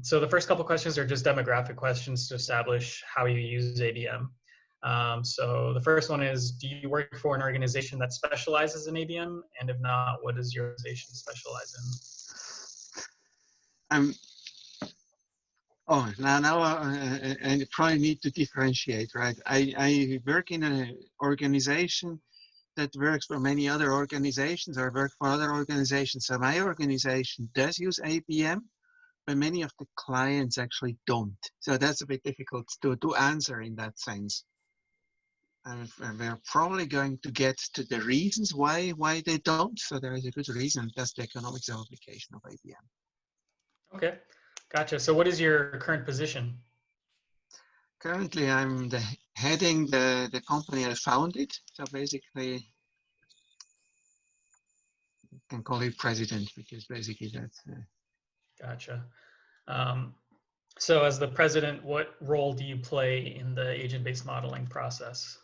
So the first couple questions are just demographic questions to establish how you use ABM. So the first one is, do you work for an organization that specializes in ABM? And if not, what does your organization specialize in? I probably need to differentiate, right? I work in an organization that works for many other organizations, or work for other organizations. So my organization does use ABM, but many of the clients actually don't. So that's a bit difficult to answer in that sense. And we're probably going to get to the reasons why they don't. So there is a good reason. That's the economics application of ABM. Okay, gotcha. So what is your current position? Currently, I'm heading the company I founded. So basically, you can call it president, because basically that's... Gotcha. So as the president, what role do you play in the agent-based modeling process?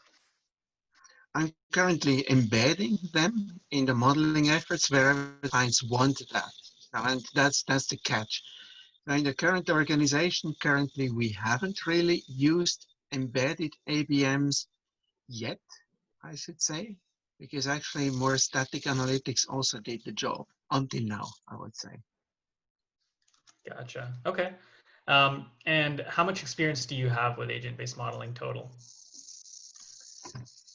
I'm currently embedding them in the modeling efforts wherever clients want that. And that's the catch. Now, in the current organization, currently we haven't really used embedded ABMs yet, I should say, because actually more static analytics also did the job until now, I would say. Gotcha. Okay. And how much experience do you have with agent-based modeling total?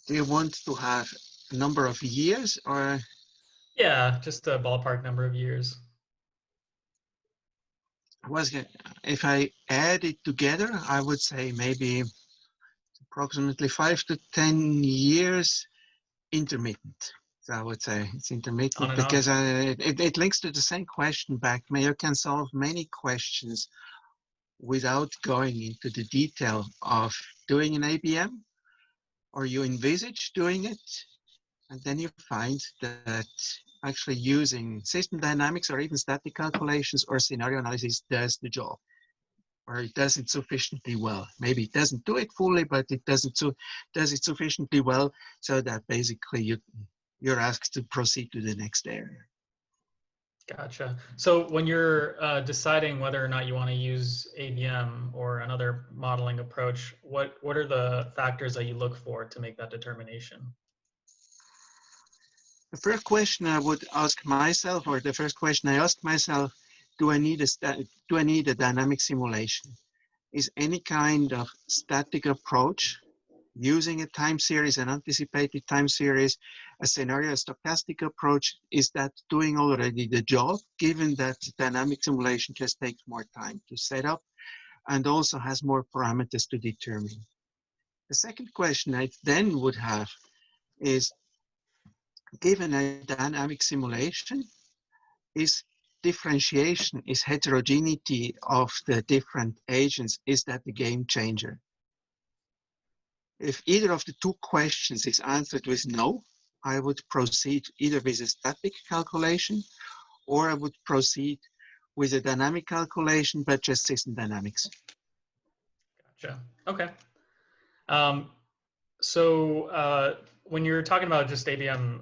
Do you want to have a number of years, or? Yeah, just a ballpark number of years. If I add it together, I would say maybe approximately 5 to 10 years intermittent. So I would say it's intermittent because it links to the same question back. You can solve many questions without going into the detail of doing an ABM, or you envisage doing it, and then you find that actually using system dynamics or even static calculations or scenario analysis does the job, or it does it sufficiently well. Maybe it doesn't do it fully, but it does it sufficiently well so that basically you're asked to proceed to the next area. Gotcha. So when you're deciding whether or not you want to use ABM or another modeling approach, what are the factors that you look for to make that determination? The first question I would ask myself, or the first question I ask myself, do I need a dynamic simulation? Is any kind of static approach using a time series, an anticipated time series, a scenario, a stochastic approach, is that doing already the job, given that dynamic simulation just takes more time to set up and also has more parameters to determine? The second question I then would have is, given a dynamic simulation, is differentiation, is heterogeneity of the different agents, is that the game changer? If either of the two questions is answered with no, I would proceed either with a static calculation, or I would proceed with a dynamic calculation, but just system dynamics. Gotcha. Okay. So when you're talking about just ABM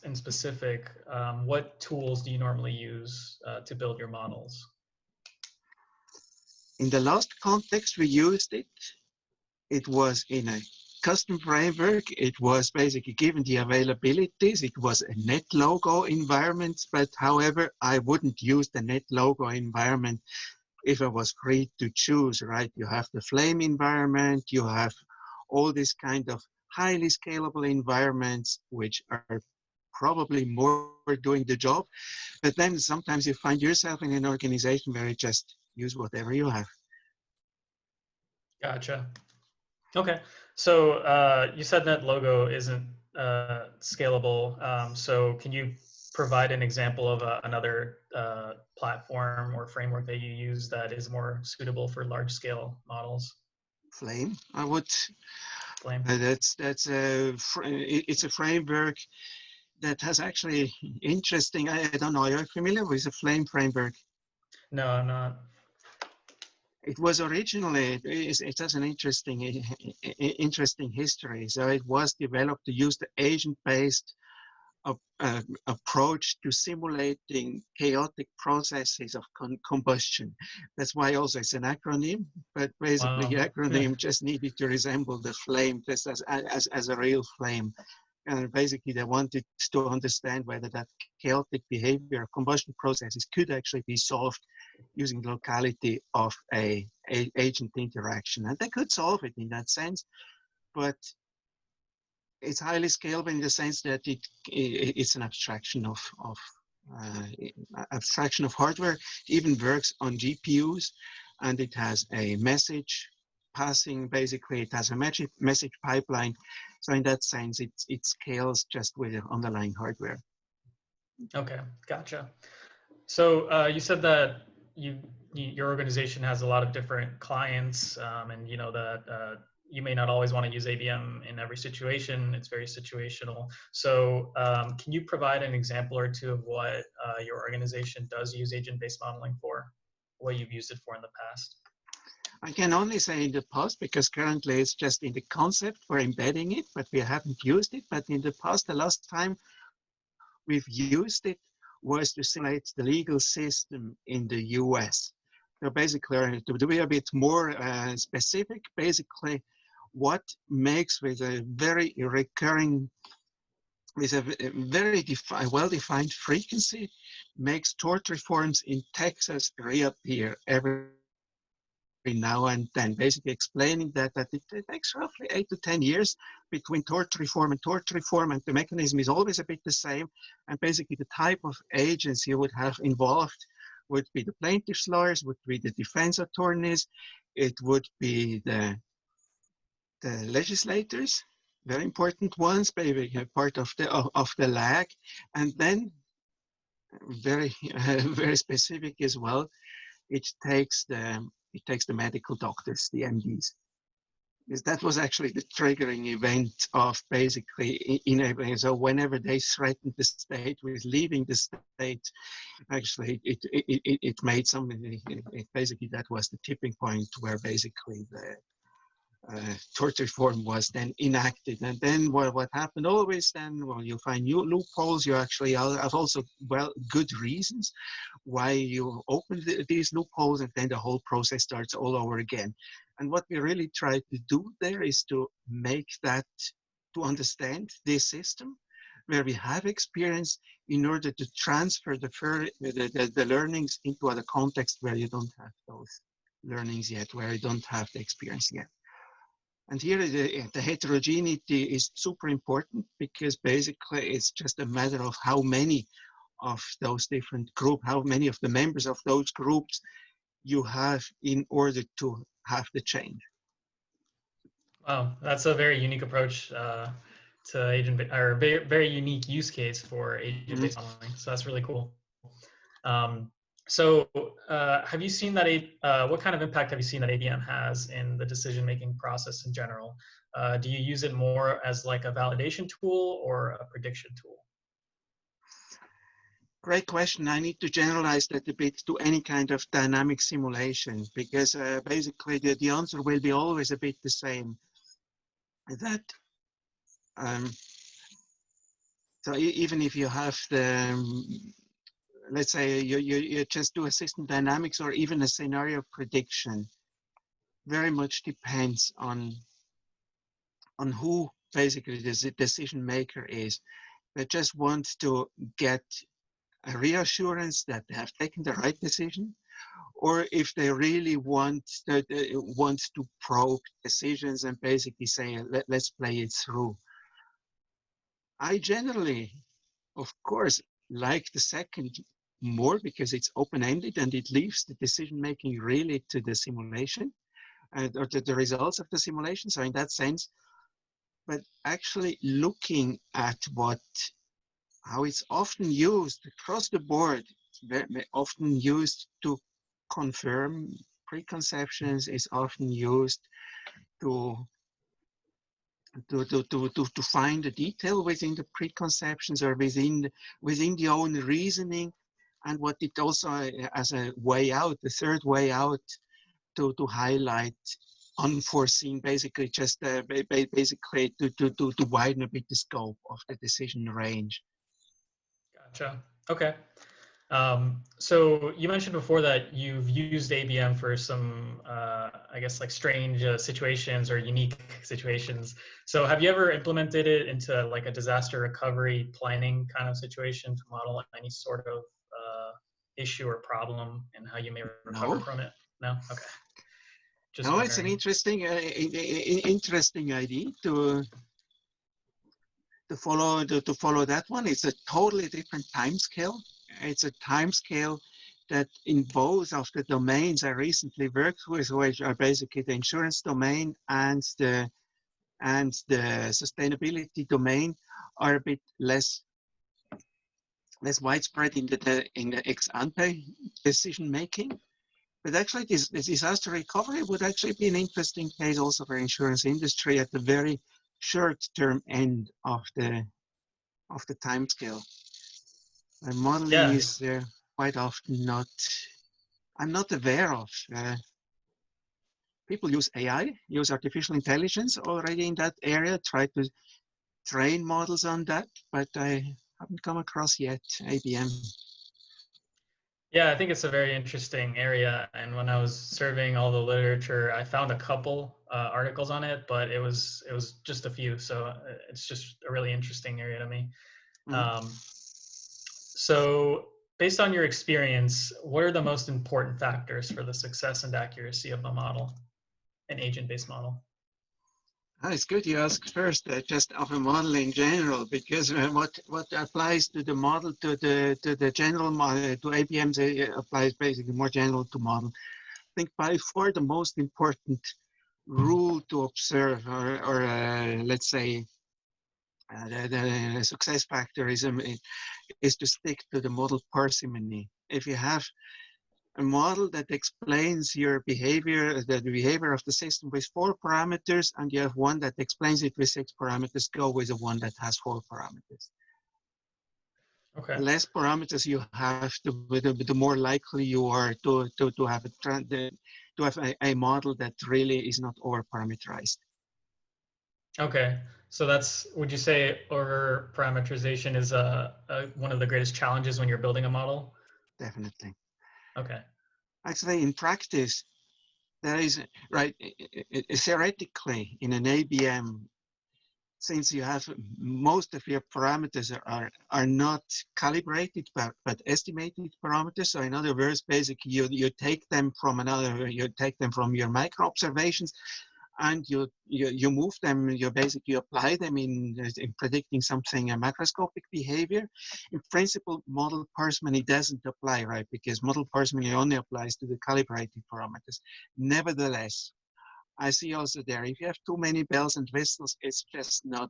in specific, what tools do you normally use to build your models? In the last context we used it, it was in a custom framework. It was basically given the availabilities. It was a net logo environment, but however, I wouldn't use the net logo environment if I was free to choose, right? You have the Flame environment, you have all these kind of highly scalable environments, which are probably more doing the job. But then sometimes you find yourself in an organization where you just use whatever you have. Gotcha. Okay. So you said that logo isn't scalable. So can you provide an example of another platform or framework that you use that is more suitable for large scale models? Flame, I would. Flame. It's a framework that has actually interesting. I don't know. Are you familiar with the Flame framework? No, I'm not. It was originally, it has an interesting history. So it was developed to use the agent-based approach to simulating chaotic processes of combustion. That's why also it's an acronym, but basically the Wow. acronym just needed to resemble the flame just as a real flame. And basically they wanted to understand whether that chaotic behavior of combustion processes could actually be solved using the locality of a agent interaction. And they could solve it in that sense, but it's highly scalable in the sense that it's an abstraction of hardware. It even works on GPUs, and it has a message passing. Basically, it has a message pipeline. So in that sense, it scales just with the underlying hardware. Okay, gotcha. So you said that your organization has a lot of different clients, and you know that you may not always want to use ABM in every situation. It's very situational. So can you provide an example or two of what your organization does use agent-based modeling for, what you've used it for in the past? I can only say in the past, because currently it's just in the concept for embedding it, but we haven't used it. But in the past, the last time we've used it was to simulate the legal system in the US. So basically, to be a bit more specific, basically what makes with a very recurring, with a very well-defined frequency, makes tort reforms in Texas reappear every now and then, basically explaining that it takes roughly 8 to 10 years between tort reform, and the mechanism is always a bit the same. And basically the type of agents you would have involved would be the plaintiff's lawyers, would be the defense attorneys, it would be the legislators, very important ones, maybe part of the lag, and then very very specific as well, it takes the medical doctors, the MDs. Because that was actually the triggering event of basically enabling. So whenever they threatened the state with leaving the state, actually it made something. Basically, that was the tipping point where basically the tort reform was then enacted. And then what happened always then, well, you find new loopholes. You actually have also, well, good reasons why you open these loopholes, and then the whole process starts all over again. And what we really try to do there is to make that, to understand this system where we have experience, in order to transfer the learnings into other contexts where you don't have those learnings yet, where you don't have the experience yet. And here the heterogeneity is super important, because basically it's just a matter of how many of those different groups, how many of the members of those groups you have in order to have the change. Wow, that's a very unique approach to agent, or very, very unique use case for agent-based modeling. So that's really cool. So have you seen that, what kind of impact have you seen that ABM has in the decision-making process in general? Do you use it more as like a validation tool or a prediction tool? Great question. I need to generalize that a bit to any kind of dynamic simulation, because basically the answer will be always a bit the same. That so even if you have let's say you just do a system dynamics or even a scenario prediction, very much depends on who basically the decision maker is. They just want to get a reassurance that they have taken the right decision, or if they really want to probe decisions and basically say, let's play it through. I generally, of course, like the second more, because it's open-ended and it leaves the decision-making really to the simulation or to the results of the simulation. So in that sense, but actually looking at how it's often used across the board, it's very often used to confirm preconceptions, is often used to find the detail within the preconceptions or within the own reasoning, and what it also as a way out, the third way out, to highlight unforeseen, basically just basically to widen a bit the scope of the decision range. Gotcha. Okay. So you mentioned before that you've used ABM for some, I guess, like strange situations or unique situations. So have you ever implemented it into like a disaster recovery planning kind of situation to model any sort of issue or problem and how you may recover No, from it? No? Okay. Just no, it's an wondering. interesting, interesting idea to follow that one. It's a totally different time scale. It's a time scale that in both of the domains I recently worked with, which are basically the insurance domain and the sustainability domain, are a bit less widespread in the ex ante decision making. But actually, this disaster recovery would actually be an interesting case also for insurance industry at the very short term end of the time scale. And modeling Yeah. is quite often not, I'm not aware of. People use AI, use artificial intelligence already in that area, try to train models on that, but I haven't come across yet ABM. Yeah, I think it's a very interesting area. And when I was surveying all the literature, I found a couple articles on it, but it was just a few. So it's just a really interesting area to me. Mm. Um, so based on your experience, what are the most important factors for the success and accuracy of a model, an agent-based model? It's good you ask first, just of a model in general, because what applies to the model, to the general model, to ABMs, applies basically more general to model. I think by far the most important rule to observe, or let's say the success factor is to stick to the model parsimony. If you have a model that explains your behavior, the behavior of the system with 4 parameters, and you have one that explains it with 6 parameters, go with the one that has 4 parameters. Okay. The less parameters you have, the more likely you are to have a model that really is not over parameterized. Okay. So would you say over parameterization is one of the greatest challenges when you're building a model? Definitely. Okay. Actually, in practice, there is, right, theoretically, in an ABM, since you have most of your parameters are not calibrated but estimated parameters. So in other words, basically you take them from your micro observations, and you move them, you basically apply them in predicting something, a macroscopic behavior. In principle, model parsimony doesn't apply, right? Because model parsimony only applies to the calibrated parameters. Nevertheless, I see also there, if you have too many bells and whistles, it's just not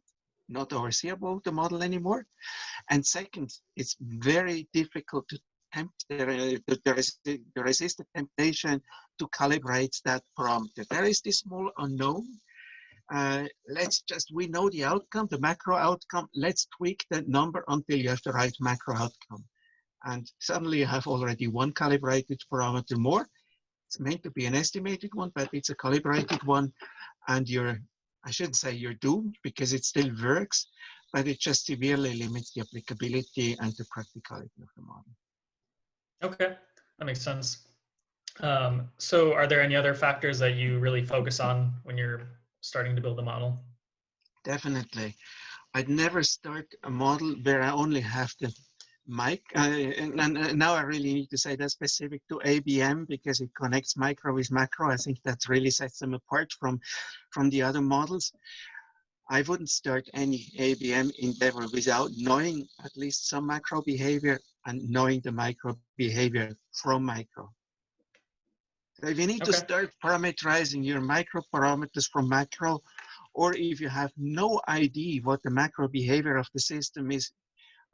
overseeable, the model anymore. And second, it's very difficult to resist the temptation to calibrate that parameter. There is this small unknown. We know the outcome, the macro outcome. Let's tweak that number until you have the right macro outcome. And suddenly you have already one calibrated parameter more. It's meant to be an estimated one, but it's a calibrated one. And I shouldn't say you're doomed, because it still works, but it just severely limits the applicability and the practicality of the model. Okay, that makes sense. So are there any other factors that you really focus on when you're starting to build a model? Definitely. I'd never start a model where I only have the mic. And now I really need to say that's specific to ABM, because it connects micro with macro. I think that really sets them apart from the other models. I wouldn't start any ABM endeavor without knowing at least some macro behavior and knowing the micro behavior from micro. So if you need to Okay. start parameterizing your micro parameters from macro, or if you have no idea what the macro behavior of the system is,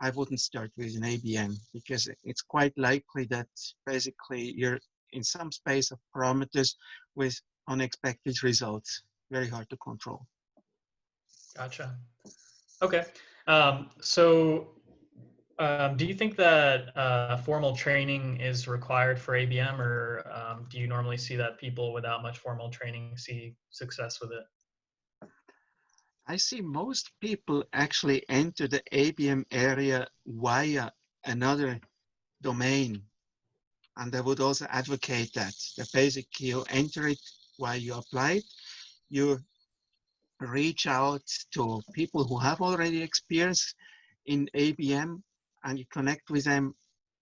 I wouldn't start with an ABM, because it's quite likely that basically you're in some space of parameters with unexpected results, very hard to control. Gotcha. Okay. Do you think that formal training is required for ABM, or do you normally see that people without much formal training see success with it? I see most people actually enter the ABM area via another domain. And I would also advocate that basically you enter it while you apply it, you reach out to people who have already experience in ABM and you connect with them,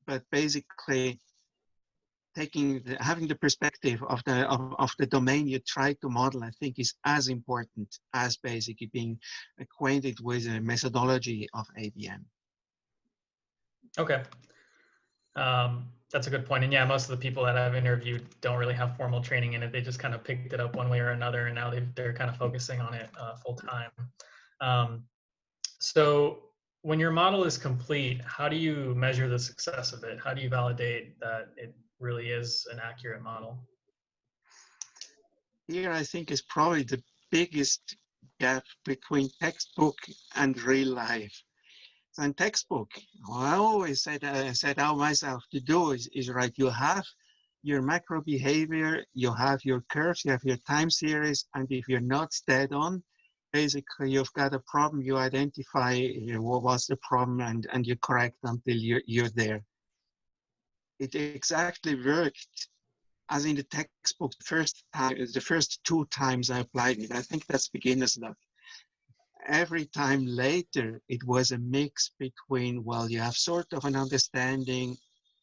but basically having the perspective of the domain you try to model, I think is as important as basically being acquainted with the methodology of ABM. Okay. That's a good point. And yeah, most of the people that I've interviewed don't really have formal training in it. They just kind of picked it up one way or another, and now they're kind of focusing on it full time. So when your model is complete, how do you measure the success of it? How do you validate that it really is an accurate model? Here, I think is probably the biggest gap between textbook and real life. So in textbook, what I always set out myself to do is right. You have your macro behavior, you have your curves, you have your time series, and if you're not dead on, basically you've got a problem. You identify what was the problem, and you correct until you're there. It exactly worked as in the textbook the first 2 times I applied it. I think that's beginner's luck. Every time later, it was a mix between, well, you have sort of an understanding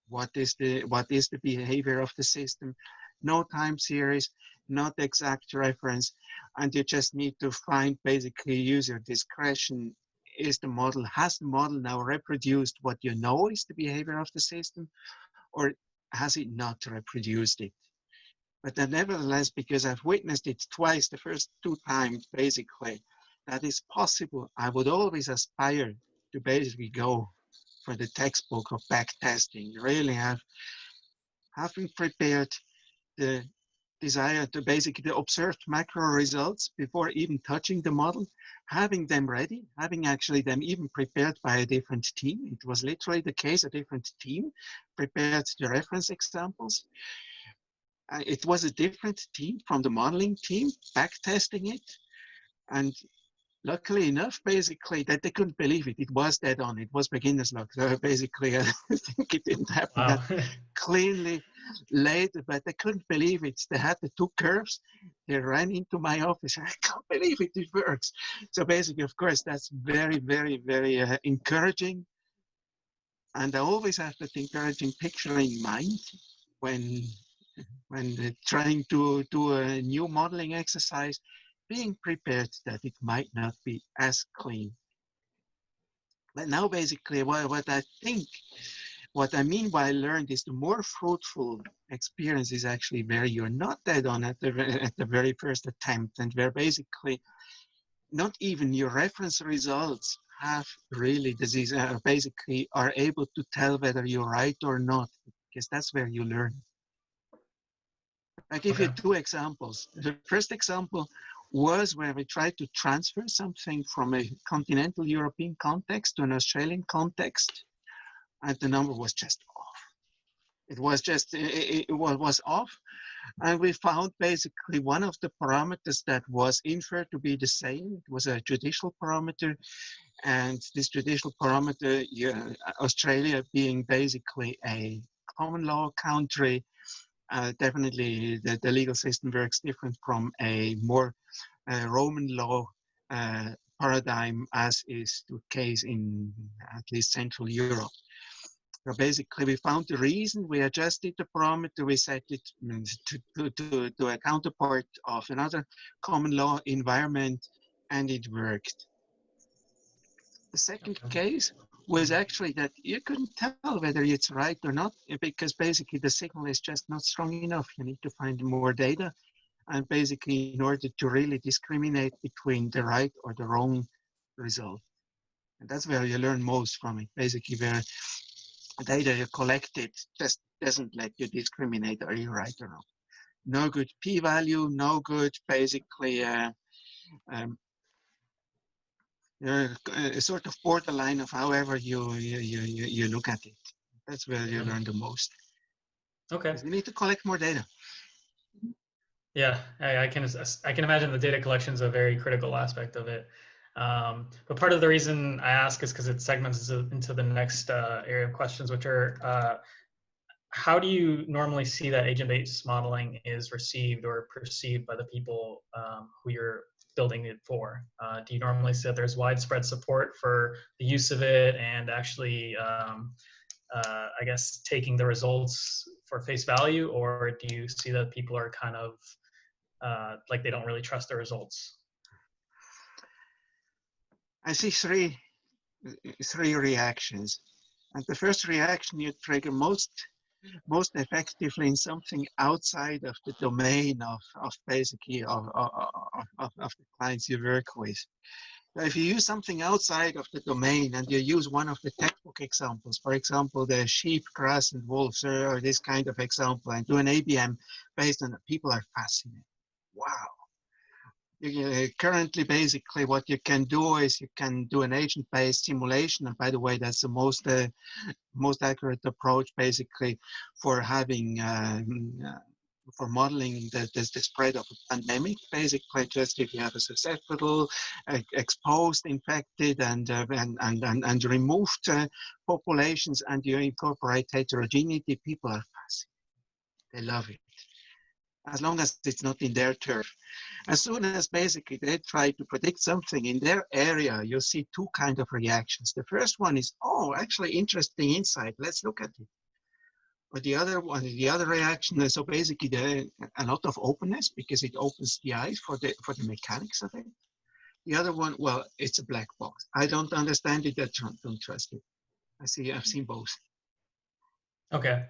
what is the behavior of the system, no time series, not exact reference, and you just need to find basically user discretion. Has the model now reproduced what you know is the behavior of the system, or has it not reproduced it? But then nevertheless, because I've witnessed it twice, the first 2 times, basically, that is possible. I would always aspire to basically go for the textbook of back testing. Really having prepared the desire to basically observe macro results before even touching the model, having them ready, having actually them even prepared by a different team. It was literally the case, a different team prepared the reference examples. It was a different team from the modeling team back testing it. And luckily enough, basically, that they couldn't believe it. It was dead on. It was beginner's luck. So basically, I think it didn't happen Wow. that cleanly later, but they couldn't believe it. They had the 2 curves. They ran into my office. I can't believe it. It works. So basically, of course, that's very, very, very encouraging. And I always have that encouraging picture in mind when trying to do a new modeling exercise, being prepared that it might not be as clean. But now basically what I mean by learned is the more fruitful experience is actually where you're not dead on at the very first attempt, and where basically not even your reference results have really basically are able to tell whether you're right or not, because that's where you learn. I give you 2 examples. The first example was where we tried to transfer something from a continental European context to an Australian context, and the number was just off. It was off, and we found basically one of the parameters that was inferred to be the same. It was a judicial parameter, and this judicial parameter, Australia being basically a common law country, definitely the legal system works different from a more Roman law paradigm, as is the case in at least Central Europe. So basically, we found the reason, we adjusted the parameter, we set it to a counterpart of another common law environment, and it worked. The second case was actually that you couldn't tell whether it's right or not, because basically the signal is just not strong enough. You need to find more data, and basically in order to really discriminate between the right or the wrong result. And that's where you learn most from it, basically where data you collected just doesn't let you discriminate, are you right or not. No good p-value, no good basically a sort of borderline of however you look at it. That's where you learn the most. Okay. You need to collect more data. Yeah, I can imagine the data collection is a very critical aspect of it. But part of the reason I ask is because it segments into the next area of questions, which are how do you normally see that agent-based modeling is received or perceived by the people who you're building it for? Do you normally see that there's widespread support for the use of it and actually, I guess, taking the results for face value, or do you see that people are kind of like they don't really trust the results? I see three reactions. And the first reaction you trigger most effectively in something outside of the domain of basically of the clients you work with. So if you use something outside of the domain and you use one of the textbook examples, for example, the sheep, grass, and wolves, or this kind of example, and do an ABM based on it, people are fascinated. Wow. Currently, basically, what you can do is you can do an agent-based simulation, and by the way, that's the most accurate approach, basically, for having for modeling the spread of a pandemic. Basically, just if you have a susceptible, exposed, infected, and removed populations, and you incorporate heterogeneity, people are fascinated. They love it, as long as it's not in their turf. As soon as basically they try to predict something in their area, you see two kinds of reactions. The first one is, oh, actually interesting insight, let's look at it. But the other reaction is, so basically a lot of openness because it opens the eyes for the mechanics of it. The other one, well, it's a black box. I don't understand it, I don't trust it. I've seen both. Okay.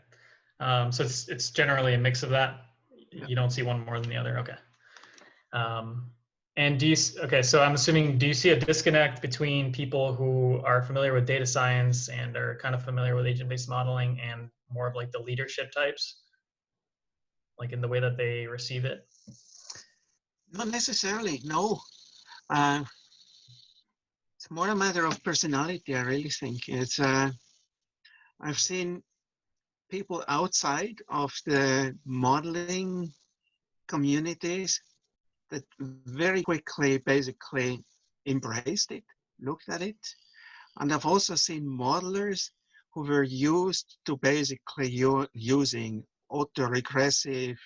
So it's generally a mix of that. Yeah. You don't see one more than the other. Okay. And okay, so I'm assuming, do you see a disconnect between people who are familiar with data science and are kind of familiar with agent-based modeling and more of like the leadership types, like in the way that they receive it? Not necessarily, no. It's more a matter of personality, I really think. It's I've seen people outside of the modeling communities that very quickly basically embraced it, looked at it. And I've also seen modelers who were used to basically using autoregressive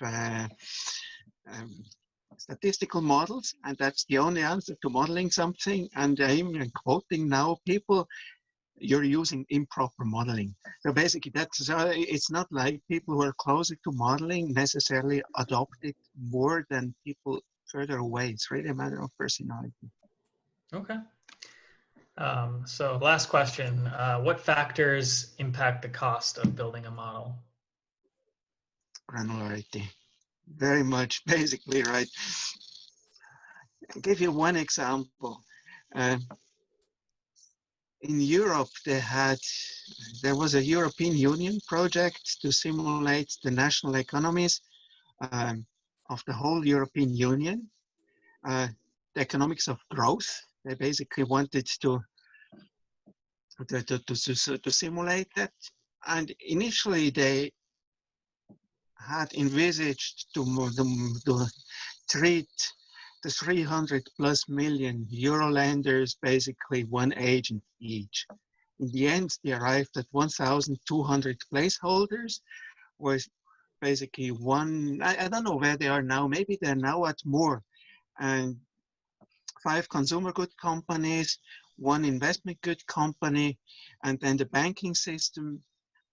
statistical models, and that's the only answer to modeling something. And I'm quoting now people, you're using improper modeling. So basically it's not like people who are closer to modeling necessarily adopt it more than people further away. It's really a matter of personality. Okay. So last question, what factors impact the cost of building a model? Granularity. Very much, basically, right? I'll give you one example. In Europe, there was a European Union project to simulate the national economies of the whole European Union, the economics of growth. They basically wanted to simulate that. And initially, they had envisaged to treat the 300 plus million Eurolanders basically one agent each. In the end, they arrived at 1,200 placeholders, with basically I don't know where they are now, maybe they're now at more, and 5 consumer good companies, 1 investment good company, and then the banking system,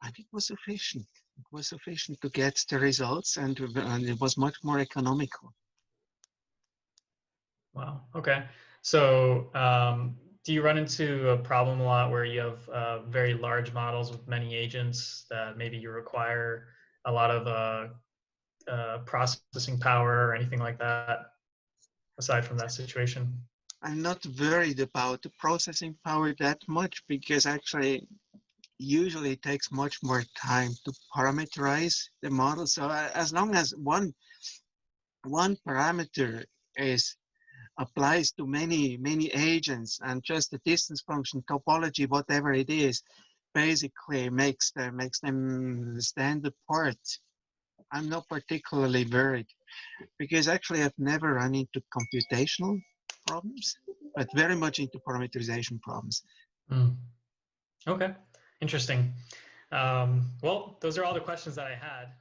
and it was sufficient. It was sufficient to get the results, and it was much more economical. Wow. Okay. So do you run into a problem a lot where you have very large models with many agents that maybe you require a lot of processing power or anything like that, aside from that situation? I'm not worried about the processing power that much, because actually usually it takes much more time to parameterize the model. So as long as one parameter applies to many agents, and just the distance function, topology, whatever it is, basically makes them stand apart, I'm not particularly worried, because actually I've never run into computational problems. but very much into parameterization problems. Mm. Okay, interesting. Well, those are all the questions that I had.